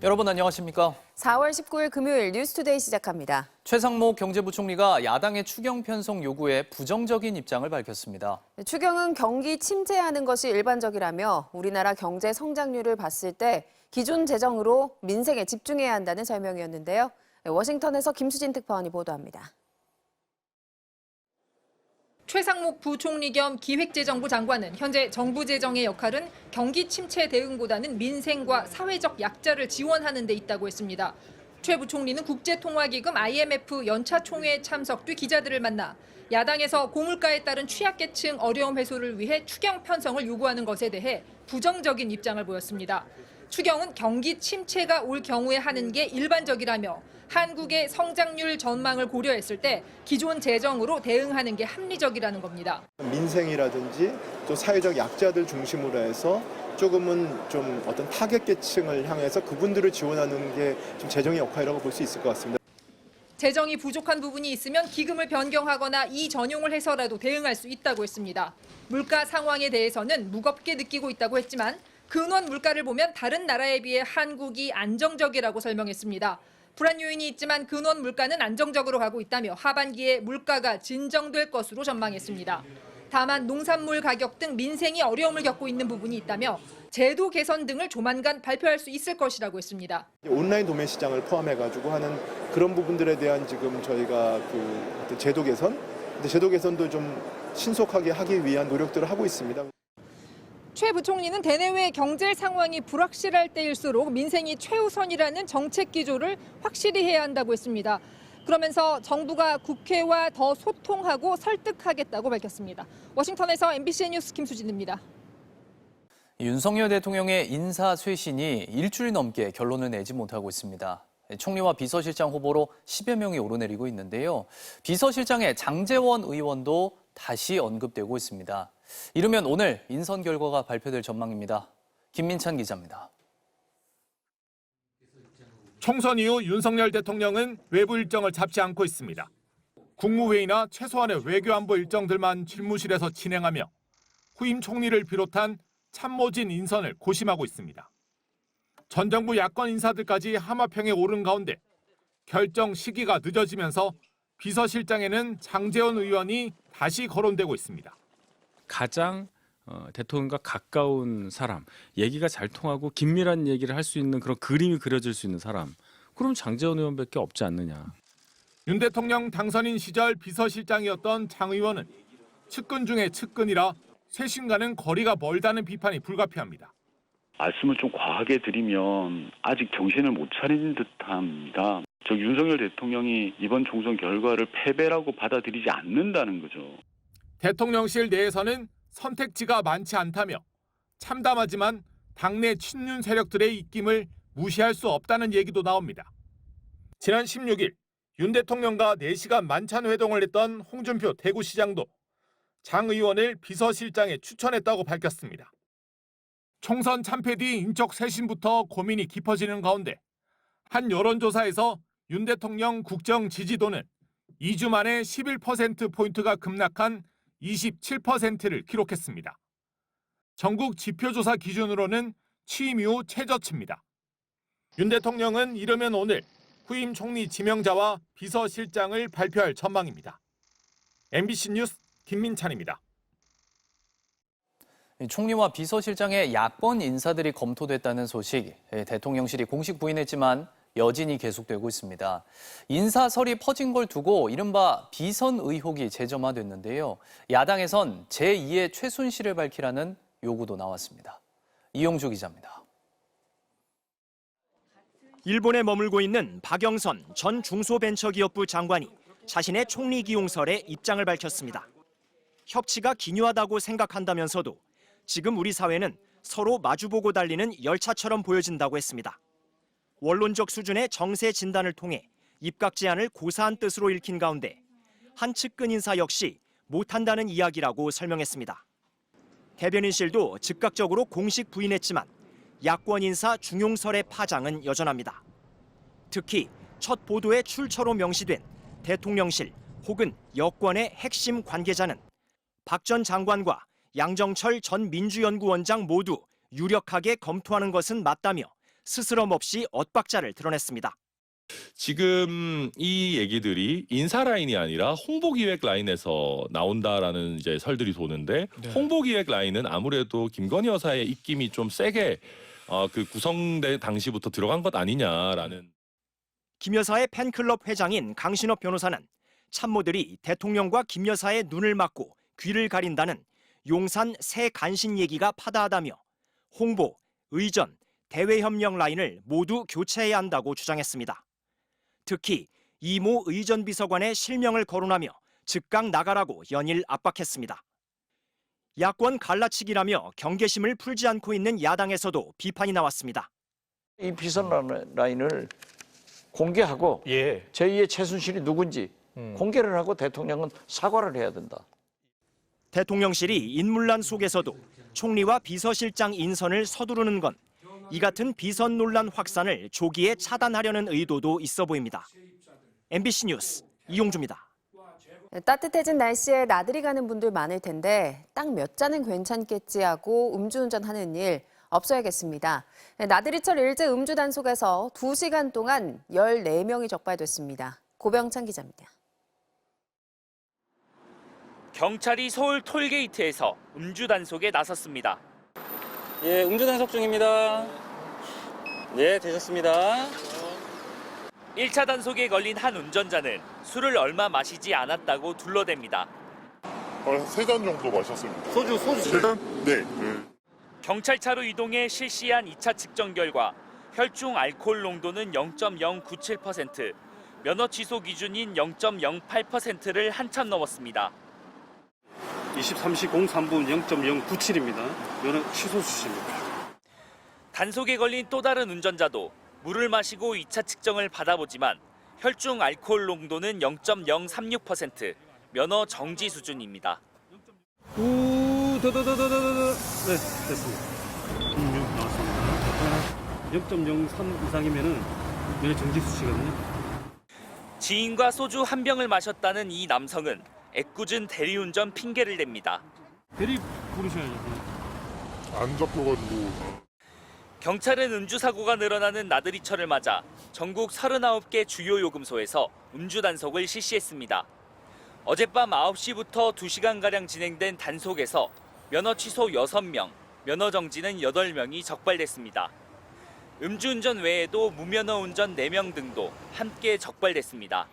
여러분 안녕하십니까? 4월 19일 금요일 뉴스투데이 시작합니다. 최상목 경제부총리가 야당의 추경 편성 요구에 부정적인 입장을 밝혔습니다. 추경은 경기 침체하는 것이 일반적이라며 우리나라 경제 성장률을 봤을 때 기존 재정으로 민생에 집중해야 한다는 설명이었는데요. 워싱턴에서 김수진 특파원이 보도합니다. 최상목 부총리 겸 기획재정부 장관은 현재 정부 재정의 역할은 경기 침체 대응보다는 민생과 사회적 약자를 지원하는 데 있다고 했습니다. 최 부총리는 국제통화기금 IMF 연차 총회 참석 뒤 기자들을 만나 야당에서 고물가에 따른 취약계층 어려움 해소를 위해 추경 편성을 요구하는 것에 대해 부정적인 입장을 보였습니다. 추경은 경기 침체가 올 경우에 하는 게 일반적이라며 한국의 성장률 전망을 고려했을 때 기존 재정으로 대응하는 게 합리적이라는 겁니다. 민생이라든지 또 사회적 약자들 중심으로 해서 조금은 좀 어떤 타겟계층을 향해서 그분들을 지원하는 게 좀 재정의 역할이라고 볼 수 있을 것 같습니다. 재정이 부족한 부분이 있으면 기금을 변경하거나 이 전용을 해서라도 대응할 수 있다고 했습니다. 물가 상황에 대해서는 무겁게 느끼고 있다고 했지만 근원 물가를 보면 다른 나라에 비해 한국이 안정적이라고 설명했습니다. 불안 요인이 있지만 근원 물가는 안정적으로 가고 있다며 하반기에 물가가 진정될 것으로 전망했습니다. 다만 농산물 가격 등 민생이 어려움을 겪고 있는 부분이 있다며 제도 개선 등을 조만간 발표할 수 있을 것이라고 했습니다. 온라인 도매 시장을 포함해가지고 하는 그런 부분들에 대한 지금 저희가 어떤 제도 개선, 근데 제도 개선도 좀 신속하게 하기 위한 노력들을 하고 있습니다. 최 부총리는 대내외 경제 상황이 불확실할 때일수록 민생이 최우선이라는 정책 기조를 확실히 해야 한다고 했습니다. 그러면서 정부가 국회와 더 소통하고 설득하겠다고 밝혔습니다. 워싱턴에서 MBC 뉴스 김수진입니다. 윤석열 대통령의 인사 쇄신이 일주일 넘게 결론을 내지 못하고 있습니다. 총리와 비서실장 후보로 10여 명이 오르내리고 있는데요. 비서실장의 장제원 의원도 다시 언급되고 있습니다. 이르면 오늘 인선 결과가 발표될 전망입니다. 김민찬 기자입니다. 총선 이후 윤석열 대통령은 외부 일정을 잡지 않고 있습니다. 국무회의나 최소한의 외교안보 일정들만 집무실에서 진행하며 후임 총리를 비롯한 참모진 인선을 고심하고 있습니다. 전 정부 야권 인사들까지 하마평에 오른 가운데 결정 시기가 늦어지면서 비서실장에는 장제원 의원이 다시 거론되고 있습니다. 가장 대통령과 가까운 사람, 얘기가 잘 통하고 긴밀한 얘기를 할 수 있는 그런 그림이 그려질 수 있는 사람, 그럼 장제원 의원밖에 없지 않느냐. 윤 대통령 당선인 시절 비서실장이었던 장 의원은 측근 중에 측근이라 쇄신과는 거리가 멀다는 비판이 불가피합니다. 말씀을 좀 과하게 드리면 아직 정신을 못 차린 듯합니다. 윤석열 대통령이 이번 총선 결과를 패배라고 받아들이지 않는다는 거죠. 대통령실 내에서는 선택지가 많지 않다며 참담하지만 당내 친윤 세력들의 입김을 무시할 수 없다는 얘기도 나옵니다. 지난 16일 윤 대통령과 4시간 만찬 회동을 했던 홍준표 대구시장도 장 의원을 비서실장에 추천했다고 밝혔습니다. 총선 참패 뒤 인적 쇄신부터 고민이 깊어지는 가운데 한 여론조사에서 윤 대통령 국정 지지도는 2주 만에 11%포인트가 급락한 27%를 기록했습니다. 전국 지표조사 기준으로는 취임 이후 최저치입니다. 윤 대통령은 이르면 오늘 후임 총리 지명자와 비서실장을 발표할 전망입니다. MBC 뉴스 김민찬입니다. 총리와 비서실장의 야권 인사들이 검토됐다는 소식, 대통령실이 공식 부인했지만 여진이 계속되고 있습니다. 인사설이 퍼진 걸 두고 이른바 비선 의혹이 재점화됐는데요. 야당에선 제2의 최순실을 밝히라는 요구도 나왔습니다. 이용주 기자입니다. 일본에 머물고 있는 박영선 전 중소벤처기업부 장관이 자신의 총리 기용설에 입장을 밝혔습니다. 협치가 기묘하다고 생각한다면서도 지금 우리 사회는 서로 마주보고 달리는 열차처럼 보여진다고 했습니다. 원론적 수준의 정세 진단을 통해 입각 제안을 고사한 뜻으로 읽힌 가운데 한 측근 인사 역시 못한다는 이야기라고 설명했습니다. 대변인실도 즉각적으로 공식 부인했지만 야권 인사 중용설의 파장은 여전합니다. 특히 첫 보도에 출처로 명시된 대통령실 혹은 여권의 핵심 관계자는 박 전 장관과 양정철 전 민주연구원장 모두 유력하게 검토하는 것은 맞다며 스스럼 없이 엇박자를 드러냈습니다. 지금 이 얘기들이 인사 라인이 아니라 홍보기획 라인에서 나온다라는 이제 설들이 도는데 홍보기획 라인은 아무래도 김건희 여사의 입김이 좀 세게 그 구성된 당시부터 들어간 것 아니냐라는. 김 여사의 팬클럽 회장인 강신업 변호사는 참모들이 대통령과 김 여사의 눈을 막고 귀를 가린다는 용산 새 간신 얘기가 파다하다며 홍보, 의전, 대외협력 라인을 모두 교체해야 한다고 주장했습니다. 특히 이모 의전 비서관의 실명을 거론하며 즉각 나가라고 연일 압박했습니다. 야권 갈라치기라며 경계심을 풀지 않고 있는 야당에서도 비판이 나왔습니다. 이 비선 라인을 공개하고 제2의 최순실이 누군지 공개를 하고 대통령은 사과를 해야 된다. 대통령실이 인물난 속에서도 총리와 비서실장 인선을 서두르는 건 이 같은 비선 논란 확산을 조기에 차단하려는 의도도 있어 보입니다. MBC 뉴스 이용주입니다. 따뜻해진 날씨에 나들이 가는 분들 많을 텐데 딱 몇 잔은 괜찮겠지 하고 음주운전하는 일 없어야겠습니다. 나들이철 일제 음주 단속에서 2시간 동안 14명이 적발됐습니다. 고병찬 기자입니다. 경찰이 서울 톨게이트에서 음주 단속에 나섰습니다. 예, 음주 단속 중입니다. 네, 되셨습니다. 1차 단속에 걸린 한 운전자는 술을 얼마 마시지 않았다고 둘러댑니다. 3잔 정도 마셨습니다. 소주. 3잔? 네. 경찰차로 이동해 실시한 2차 측정 결과 혈중 알코올 농도는 0.097%, 면허 취소 기준인 0.08%를 한참 넘었습니다. 23시 03분 0.097입니다. 면허 취소 수치입니다. 단속에 걸린 또 다른 운전자도 물을 마시고 2차 측정을 받아보지만 혈중 알코올 농도는 0.036%, 면허 정지 수준입니다. 네, 됐습니다. 6 나왔습니다. 0.03 이상이면은 면허 정지 수치거든요. 지인과 소주 한 병을 마셨다는 이 남성은 애꿎은 대리운전 핑계를 댑니다. 대리 부르셔야죠. 안 잡혀가지고. 경찰은 음주 사고가 늘어나는 나들이철을 맞아 전국 39개 주요 요금소에서 음주 단속을 실시했습니다. 어젯밤 9시부터 2시간가량 진행된 단속에서 면허 취소 6명, 면허 정지는 8명이 적발됐습니다. 음주운전 외에도 무면허 운전 4명 등도 함께 적발됐습니다.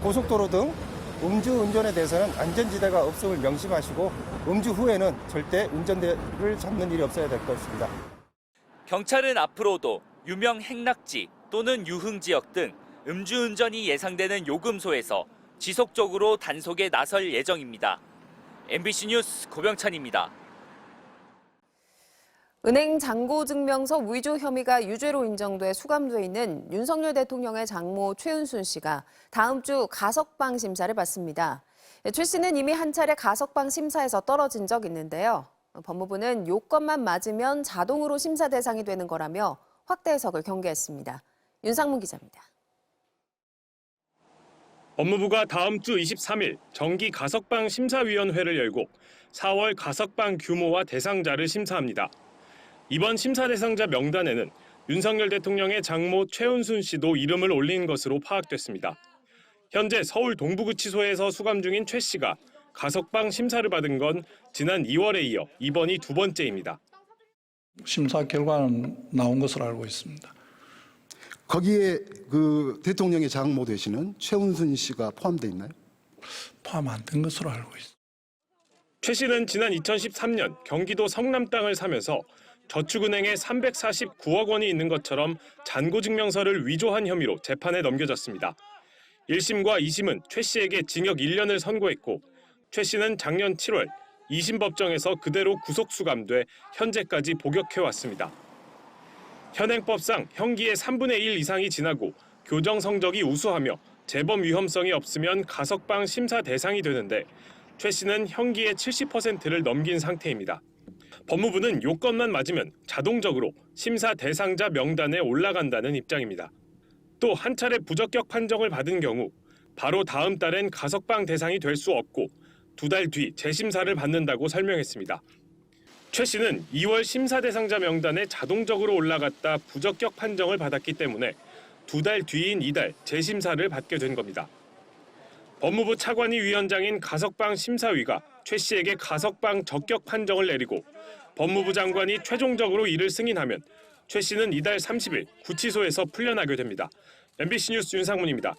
고속도로 등 음주운전에 대해서는 안전지대가 없음을 명심하시고 음주 후에는 절대 운전대를 잡는 일이 없어야 될 것입니다. 경찰은 앞으로도 유명 행락지 또는 유흥 지역 등 음주운전이 예상되는 요금소에서 지속적으로 단속에 나설 예정입니다. MBC 뉴스 고병찬입니다. 은행 잔고증명서 위조 혐의가 유죄로 인정돼 수감돼 있는 윤석열 대통령의 장모 최은순 씨가 다음 주 가석방 심사를 받습니다. 최 씨는 이미 한 차례 가석방 심사에서 떨어진 적 있는데요. 법무부는 요건만 맞으면 자동으로 심사 대상이 되는 거라며 확대 해석을 경계했습니다. 윤상문 기자입니다. 법무부가 다음 주 23일 정기 가석방 심사위원회를 열고 4월 가석방 규모와 대상자를 심사합니다. 이번 심사 대상자 명단에는 윤석열 대통령의 장모 최은순 씨도 이름을 올린 것으로 파악됐습니다. 현재 서울 동부구치소에서 수감 중인 최 씨가 가석방 심사를 받은 건 지난 2월에 이어 이번이 두 번째입니다. 심사 결과는 나온 것으로 알고 있습니다. 거기에 그 대통령의 장모 되시는 최은순 씨가 포함되어 있나요? 포함 안 된 것으로 알고 있습니다. 최 씨는 지난 2013년 경기도 성남 땅을 사면서 저축은행에 349억 원이 있는 것처럼 잔고증명서를 위조한 혐의로 재판에 넘겨졌습니다. 1심과 2심은 최 씨에게 징역 1년을 선고했고 최 씨는 작년 7월 2심 법정에서 그대로 구속 수감돼 현재까지 복역해왔습니다. 현행법상 형기의 3분의 1 이상이 지나고 교정 성적이 우수하며 재범 위험성이 없으면 가석방 심사 대상이 되는데 최 씨는 형기의 70%를 넘긴 상태입니다. 법무부는 요건만 맞으면 자동적으로 심사 대상자 명단에 올라간다는 입장입니다. 또 한 차례 부적격 판정을 받은 경우 바로 다음 달엔 가석방 대상이 될 수 없고 2달 뒤 재심사를 받는다고 설명했습니다. 최 씨는 2월 심사 대상자 명단에 자동적으로 올라갔다 부적격 판정을 받았기 때문에 2달 뒤인 이달 재심사를 받게 된 겁니다. 법무부 차관위 위원장인 가석방 심사위가 최 씨에게 가석방 적격 판정을 내리고 법무부 장관이 최종적으로 이를 승인하면 최 씨는 이달 30일 구치소에서 풀려나게 됩니다. MBC 뉴스 윤상문입니다.